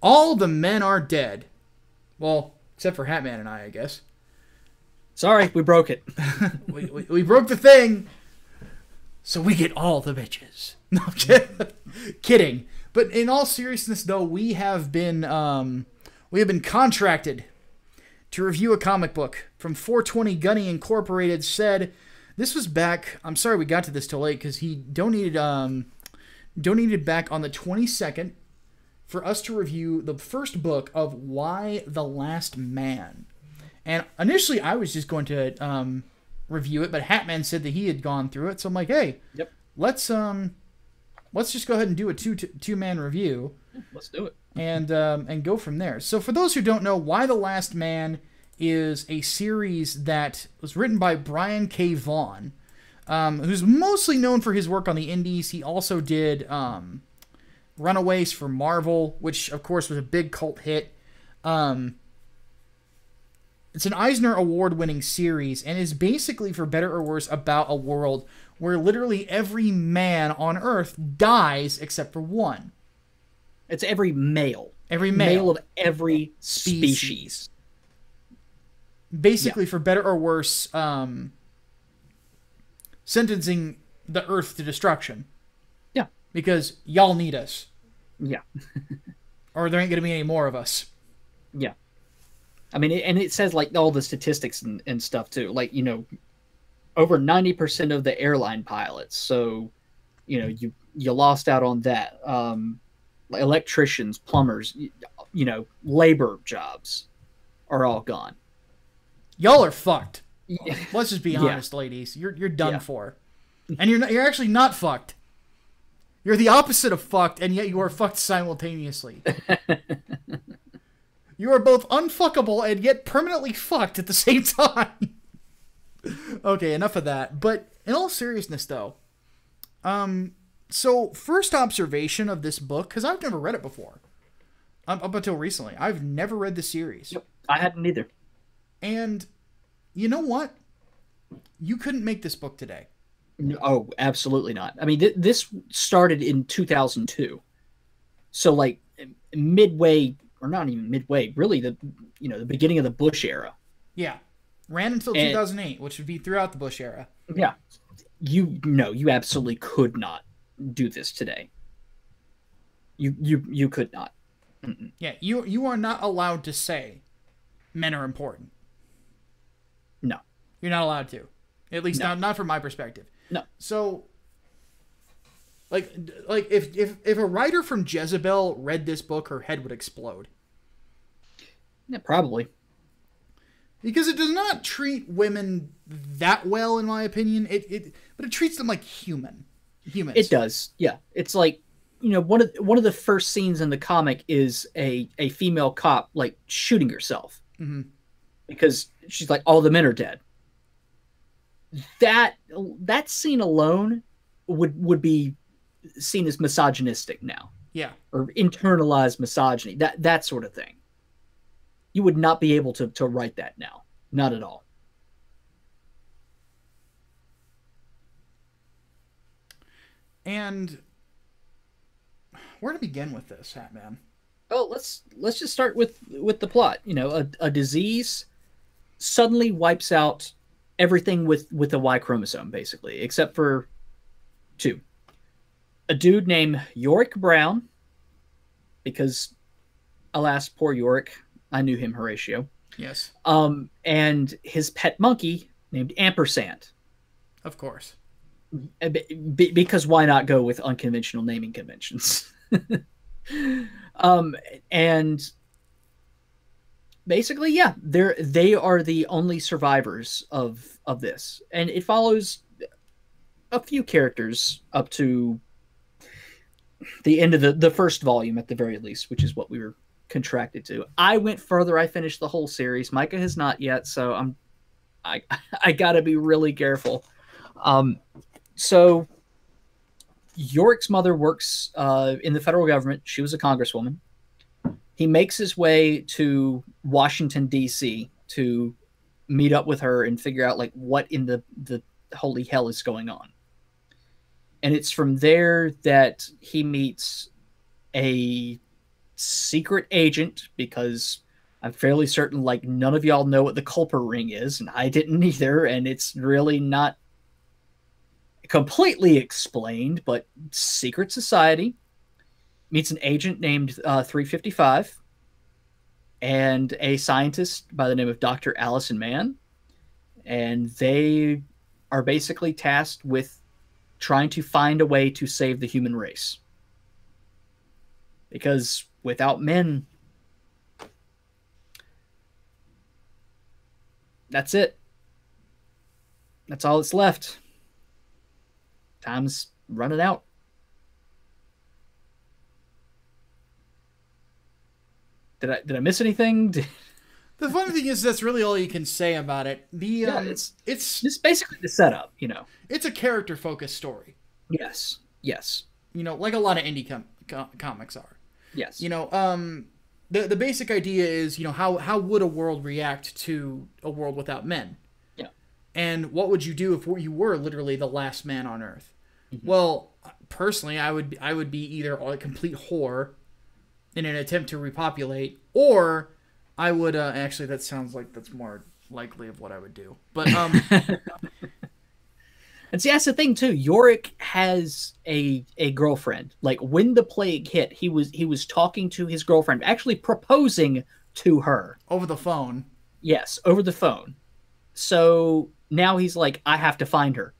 All the men are dead. Well, except for Hatman and I guess. Sorry, we broke it. we broke the thing, so we get all the bitches. No, kidding. But in all seriousness, though, we have been contracted to review a comic book from 420 Gunny Incorporated. Said this was back. I'm sorry we got to this too late because he donated back on the 22nd for us to review the first book of Why the Last Man. And initially, I was just going to review it, but Hatman said that he had gone through it, so I'm like, hey, yep, let's just go ahead and do a two-man review. Let's do it. And go from there. So for those who don't know, Why the Last Man is a series that was written by Brian K. Vaughan, who's mostly known for his work on the indies. He also did Runaways for Marvel, which, of course, was a big cult hit. It's an Eisner Award-winning series and is basically, for better or worse, about a world where literally every man on Earth dies except for one. It's every male. Every male. Male of every species. Basically, for better or worse, sentencing the Earth to destruction. Yeah. Because y'all need us. Yeah. Or there ain't going to be any more of us. Yeah. I mean, and it says, like, all the statistics and stuff, too. Like, you know, over 90% of the airline pilots. So, you know, you lost out on that. Electricians, plumbers, you know, labor jobs are all gone. Y'all are fucked. Let's just be honest, ladies. You're done for. And you're actually not fucked. You're the opposite of fucked, and yet you are fucked simultaneously. You are both unfuckable and yet permanently fucked at the same time. Okay, enough of that. But in all seriousness, though, so first observation of this book, because I've never read it before, up until recently. I've never read the series. Yep, I hadn't either. And you know what? You couldn't make this book today. Oh, absolutely not. I mean, this started in 2002. So, like, midway, or not even midway, really the beginning of the Bush era. Yeah. Ran until 2008, which would be throughout the Bush era. Yeah. You absolutely could not do this today. You could not. Mm-mm. Yeah, you are not allowed to say men are important. No. You're not allowed to. At least not from my perspective. No. So like if a writer from Jezebel read this book, her head would explode. Yeah, probably. Because it does not treat women that well, in my opinion. But it treats them like humans. It does. Yeah. It's like, you know, one of the first scenes in the comic is a female cop, like, shooting herself. Mm-hmm. Because she's like, all the men are dead. That scene alone would be seen as misogynistic now. Yeah. Or internalized misogyny. That sort of thing. You would not be able to write that now. Not at all. And where to begin with this, Hatman? Oh, let's just start with the plot. You know, a disease suddenly wipes out everything with the Y chromosome, basically, except for two. A dude named Yorick Brown, because, alas, poor Yorick, I knew him, Horatio. Yes. And his pet monkey named Ampersand. Of course. Because why not go with unconventional naming conventions? And basically, yeah, they are the only survivors of this, and it follows a few characters up to the end of the first volume, at the very least, which is what we were contracted to. I went further. I finished the whole series. Micah has not yet, so I gotta be really careful. So Yorick's mother works in the federal government. She was a congresswoman. He makes his way to Washington, D.C. to meet up with her and figure out, like, what in the holy hell is going on. And it's from there that he meets a secret agent, because I'm fairly certain like none of y'all know what the Culper ring is, and I didn't either, and it's really not completely explained, but secret society meets an agent named 355 and a scientist by the name of Dr. Allison Mann, and they are basically tasked with trying to find a way to save the human race. Because without men, that's it. That's all that's left. Time's running out. Did I miss anything? The funny thing is, that's really all you can say about it. It's basically the setup, you know. It's a character-focused story. Yes. Yes. You know, like a lot of indie comics are. Yes. You know, the basic idea is, you know, how would a world react to a world without men? Yeah. And what would you do if you were literally the last man on Earth? Mm-hmm. Well, personally, I would be either a complete whore in an attempt to repopulate, or I would actually, that sounds like that's more likely of what I would do. But and see, that's the thing too. Yorick has a girlfriend. Like when the plague hit, he was talking to his girlfriend, actually proposing to her over the phone. Yes, over the phone. So now he's like, I have to find her.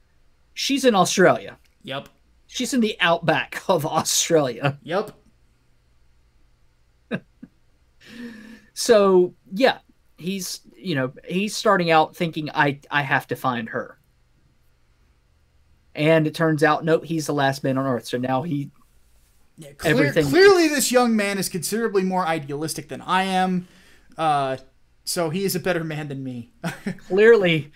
She's in Australia. Yep. She's in the outback of Australia. Yep. So yeah, he's starting out thinking I have to find her. And it turns out, nope, he's the last man on Earth. So now clearly this young man is considerably more idealistic than I am. So he is a better man than me. Clearly,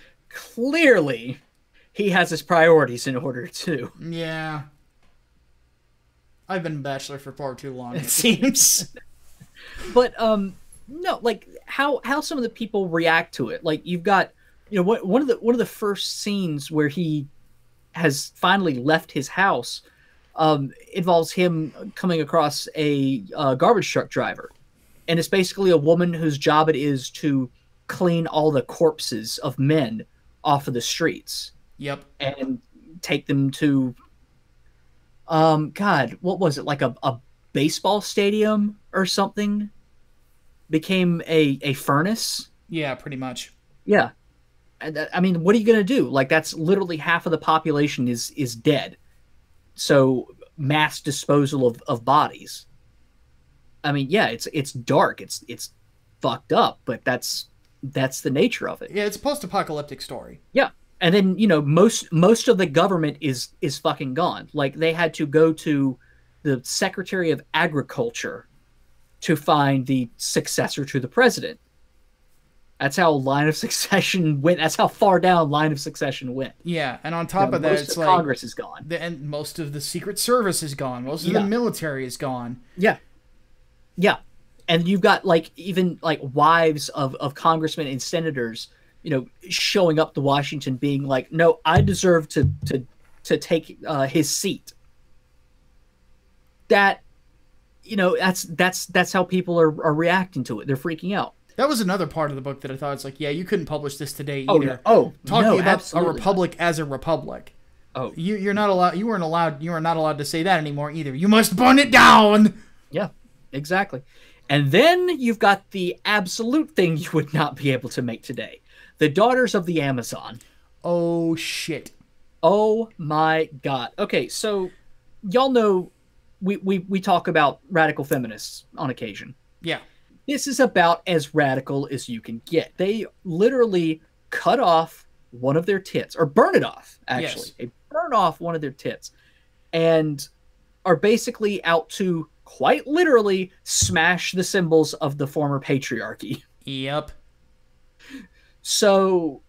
he has his priorities in order too. Yeah. I've been a bachelor for far too long, it seems. But no, like how some of the people react to it. Like you've got, one of the first scenes where he has finally left his house involves him coming across a garbage truck driver, and it's basically a woman whose job it is to clean all the corpses of men off of the streets. Yep. And take them to God, what was it, like a baseball stadium or something? Became a furnace. Yeah, pretty much. Yeah. I mean, what are you going to do? Like, that's literally half of the population is dead. So mass disposal of bodies. I mean, yeah, it's dark. It's fucked up, but that's the nature of it. Yeah, it's a post-apocalyptic story. Yeah. And then, most of the government is fucking gone. Like, they had to go to the Secretary of Agriculture to find the successor to the president. That's how line of succession went. That's how far down line of succession went. Yeah, and on top of that, it's like Congress is gone, and most of the Secret Service is gone. Most of the military is gone. Yeah, yeah, and you've got even wives of congressmen and senators, showing up to Washington, being like, "No, I deserve to take his seat." That, that's how people are reacting to it. They're freaking out. That was another part of the book that I thought, it's like, yeah, you couldn't publish this today either. Talking about a republic as a republic. Oh, you're not allowed. You are not allowed to say that anymore either. You must burn it down. Yeah, exactly. And then you've got the absolute thing you would not be able to make today: the Daughters of the Amazon. Oh shit. Oh my god. Okay, so y'all know we talk about radical feminists on occasion. Yeah. This is about as radical as you can get. They literally cut off one of their tits, or burn it off, actually. Yes. They burn off one of their tits and are basically out to, quite literally, smash the symbols of the former patriarchy. Yep. So,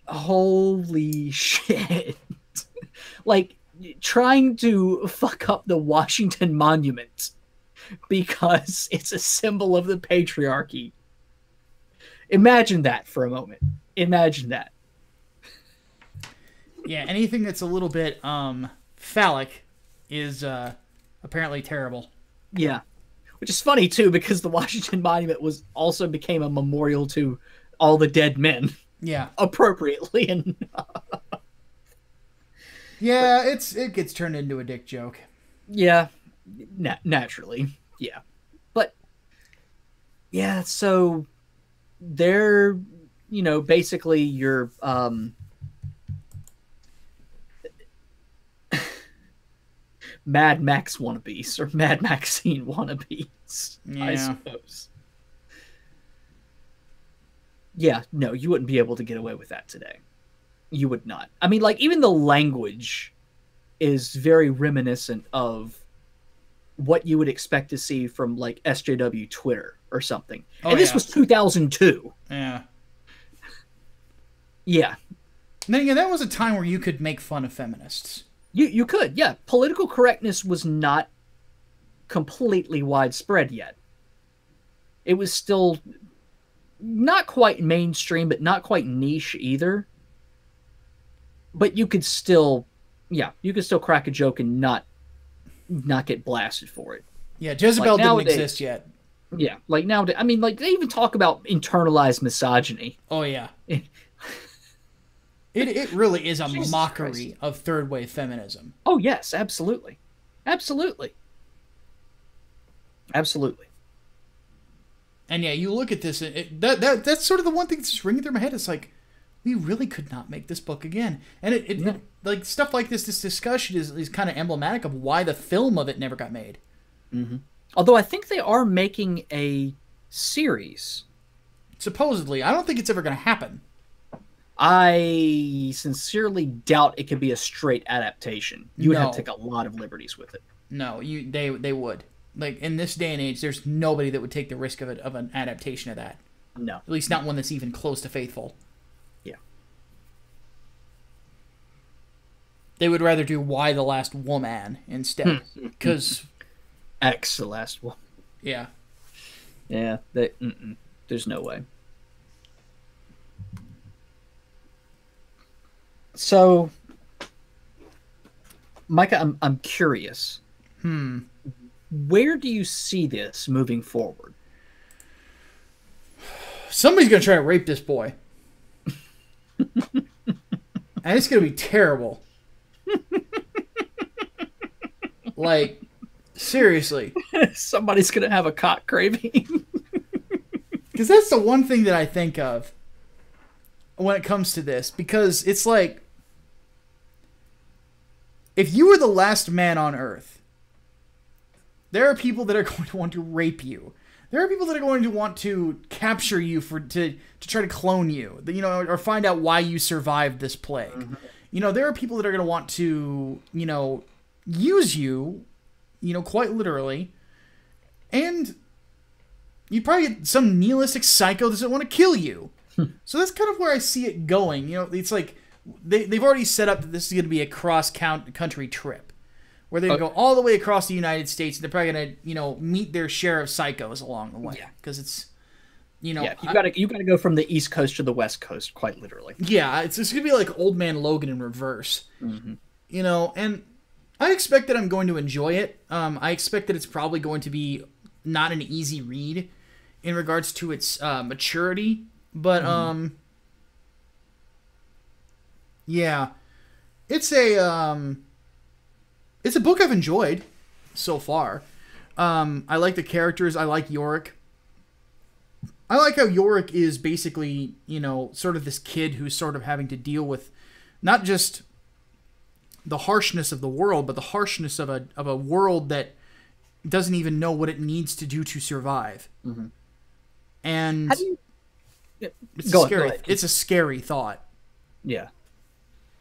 holy shit. Like, trying to fuck up the Washington Monument because it's a symbol of the patriarchy. Imagine that for a moment. Imagine that. Yeah, anything that's a little bit phallic is apparently terrible. Yeah. Which is funny too, because the Washington Monument also became a memorial to all the dead men. Yeah. Appropriately. And yeah, it gets turned into a dick joke. Yeah. Naturally. Yeah. But yeah, so they're, basically your Mad Max wannabes or Mad Maxine wannabes, Yeah. I suppose. Yeah, no, you wouldn't be able to get away with that today. You would not. I mean, like, even the language is very reminiscent of what you would expect to see from, like, SJW Twitter or something. And this was 2002. Yeah. Yeah. Then again, that was a time where you could make fun of feminists. You could, yeah. Political correctness was not completely widespread yet. It was still not quite mainstream, but not quite niche either. But you could still crack a joke and not get blasted for it. Yeah, Jezebel didn't exist yet. Yeah, like nowadays, I mean, like, they even talk about internalized misogyny. Oh, yeah. It really is a Jesus mockery Christ. of third wave feminism. Oh, yes, absolutely. Absolutely. Absolutely. And yeah, you look at this, that's sort of the one thing that's just ringing through my head. It's like, we really could not make this book again. And it like, stuff like this discussion is kind of emblematic of why the film of it never got made. Mm-hmm. Although I think they are making a series. Supposedly. I don't think it's ever going to happen. I sincerely doubt it could be a straight adaptation. You would have to take a lot of liberties with it. No, they would. Like, in this day and age, there's nobody that would take the risk of an adaptation of that. No. At least not one that's even close to faithful. Yeah. They would rather do Y the Last Woman instead. Because... X the last one. Yeah. Yeah. There's no way. So, Micah, I'm curious. Where do you see this moving forward? Somebody's going to try to rape this boy. And it's going to be terrible. Like, seriously. Somebody's going to have a cock craving. Because that's the one thing that I think of when it comes to this. Because it's like, if you were the last man on Earth, there are people that are going to want to rape you. There are people that are going to want to capture you to try to clone you, or find out why you survived this plague. Mm-hmm. There are people that are going to want to, use you, quite literally. And you probably get some nihilistic psycho that doesn't want to kill you. So that's kind of where I see it going. It's like they've already set up that this is going to be a cross-country trip where they go all the way across the United States, and they're probably going to, meet their share of psychos along the way. Because it's, Yeah, you gotta go from the East Coast to the West Coast, quite literally. Yeah, it's going to be like Old Man Logan in reverse. Mm-hmm. And I expect that I'm going to enjoy it. I expect that it's probably going to be not an easy read in regards to its maturity. But, yeah, it's a book I've enjoyed so far. I like the characters. I like Yorick. I like how Yorick is basically, sort of this kid who's sort of having to deal with not just the harshness of the world, but the harshness of a world that doesn't even know what it needs to do to survive. Mm-hmm. And how do you... It's a scary thought. Yeah.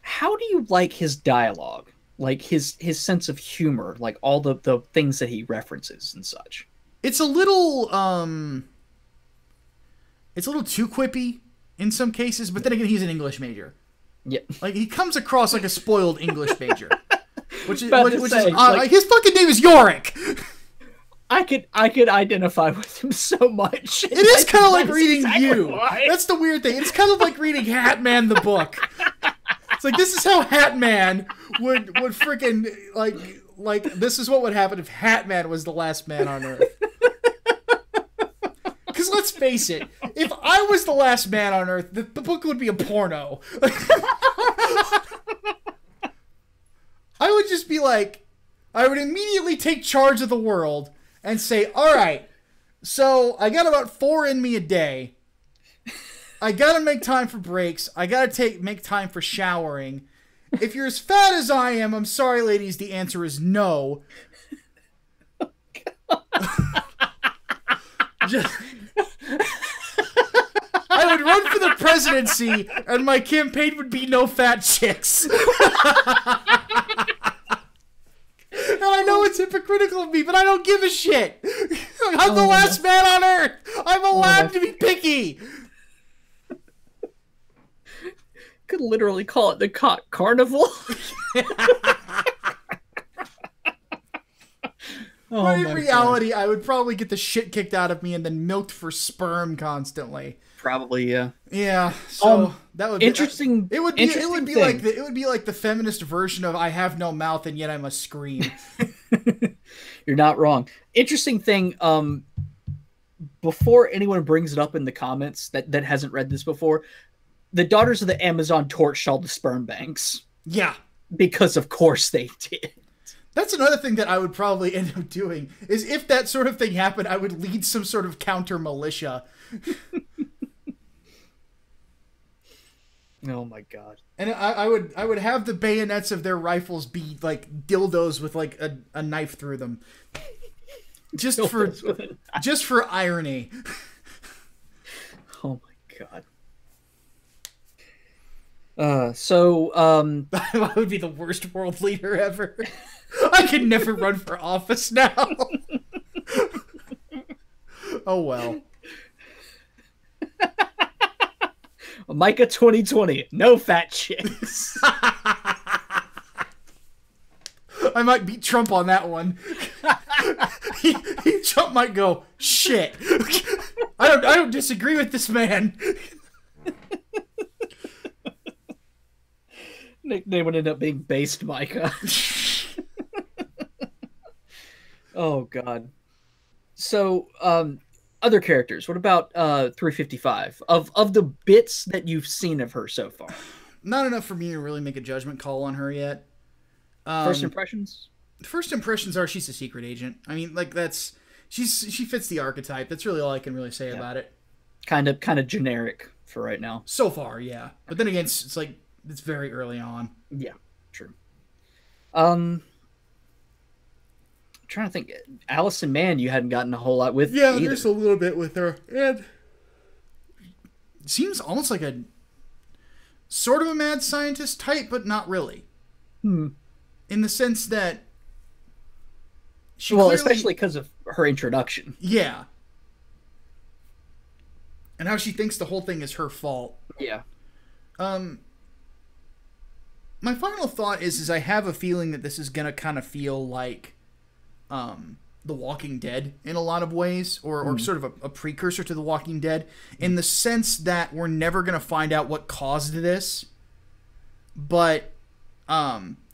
How do you like his dialogue? Like his sense of humor, like all the things that he references and such. It's a little too quippy in some cases, but then again, he's an English major. Yeah. Like, he comes across like a spoiled English major. Which is like, his fucking name is Yorick. I could identify with him so much. It is kind of like reading you. Why. That's the weird thing. It's kind of like reading Hatman the book. It's like, this is how Hatman would freaking like this is what would happen if Hatman was the last man on Earth. Because let's face it, if I was the last man on Earth, the book would be a porno. I would just be like, I would immediately take charge of the world and say, all right, so I got about 4 in me a day. I gotta make time for breaks. I gotta make time for showering. If you're as fat as I am, I'm sorry, ladies, the answer is no. I would run for the presidency, and my campaign would be no fat chicks. And I know it's hypocritical of me, but I don't give a shit. I'm the last man on Earth. I'm allowed to be picky. Could literally call it the cock carnival. But in reality, God. I would probably get the shit kicked out of me and then milked for sperm constantly. Probably, yeah. Yeah. So that would be interesting. It would be like the feminist version of I have no mouth and yet I must scream. You're not wrong. Interesting thing. Before anyone brings it up in the comments that hasn't read this before, the Daughters of the Amazon torched all the sperm banks. Yeah. Because of course they did. That's another thing that I would probably end up doing, is if that sort of thing happened, I would lead some sort of counter militia. Oh my God. And I would have the bayonets of their rifles be like dildos with like a knife through them. Just for irony. Oh my God. I would be the worst world leader ever. I could never run for office now. Oh well. Micah 2020, no fat chicks. I might beat Trump on that one. Trump might go, shit. I don't disagree with this man. Nickname would end up being Based Micah. Oh God. So, other characters. What about 355? Of the bits that you've seen of her so far? Not enough for me to really make a judgment call on her yet. First impressions? First impressions are she's a secret agent. I mean, like she fits the archetype. That's really all I can really say about it. Kind of generic for right now. So far, yeah. But then again, it's like it's very early on. Yeah, true. I'm trying to think. Allison Mann, you hadn't gotten a whole lot with. Yeah, either. There's a little bit with her, and it seems almost like a sort of a mad scientist type, but not really. In the sense that she especially because of her introduction. Yeah. And how she thinks the whole thing is her fault. Yeah. My final thought is I have a feeling that this is going to kind of feel like The Walking Dead in a lot of ways, or sort of a precursor to The Walking Dead, in the sense that we're never going to find out what caused this, but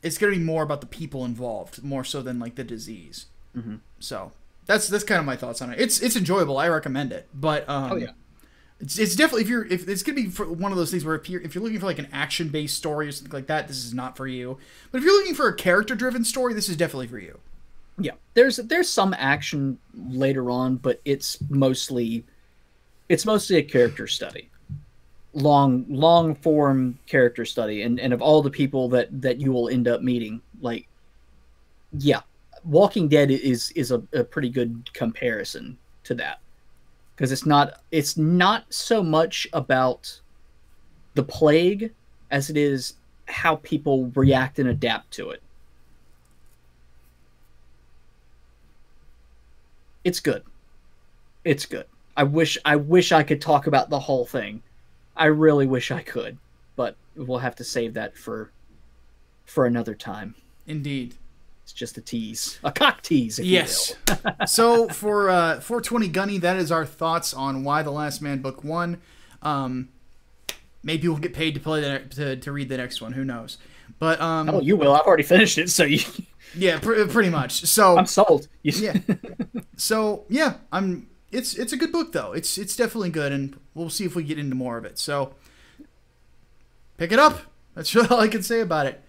it's going to be more about the people involved, more so than like the disease. Mm-hmm. So that's kind of my thoughts on it. It's enjoyable. I recommend it, but oh yeah. It's definitely if it's gonna be for one of those things where if you're looking for like an action based story or something like that, this is not for you. But if you're looking for a character driven story, this is definitely for you. Yeah, there's some action later on, but it's mostly a character study, long form character study, and of all the people that you will end up meeting, like, yeah, Walking Dead is a pretty good comparison to that. Because it's not so much about the plague as it is how people react and adapt to it. It's good. It's good. I wish I could talk about the whole thing. I really wish I could, but we'll have to save that for another time. Indeed. It's just a tease. A cock tease, if you will. So for 420 Gunny, that is our thoughts on Why the Last Man Book 1. Maybe we'll get paid to play to read the next one. Who knows? But oh, you will. I've already finished it, so you. Yeah, pretty much. So I'm sold. Yeah. So yeah, It's a good book though. It's definitely good, and we'll see if we get into more of it. So pick it up. That's really all I can say about it.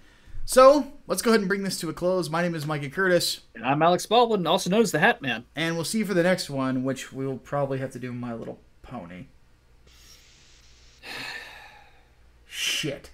So let's go ahead and bring this to a close. My name is Micah Curtis. And I'm Alex Baldwin, also known as the Hatman. And we'll see you for the next one, which we'll probably have to do My Little Pony. Shit.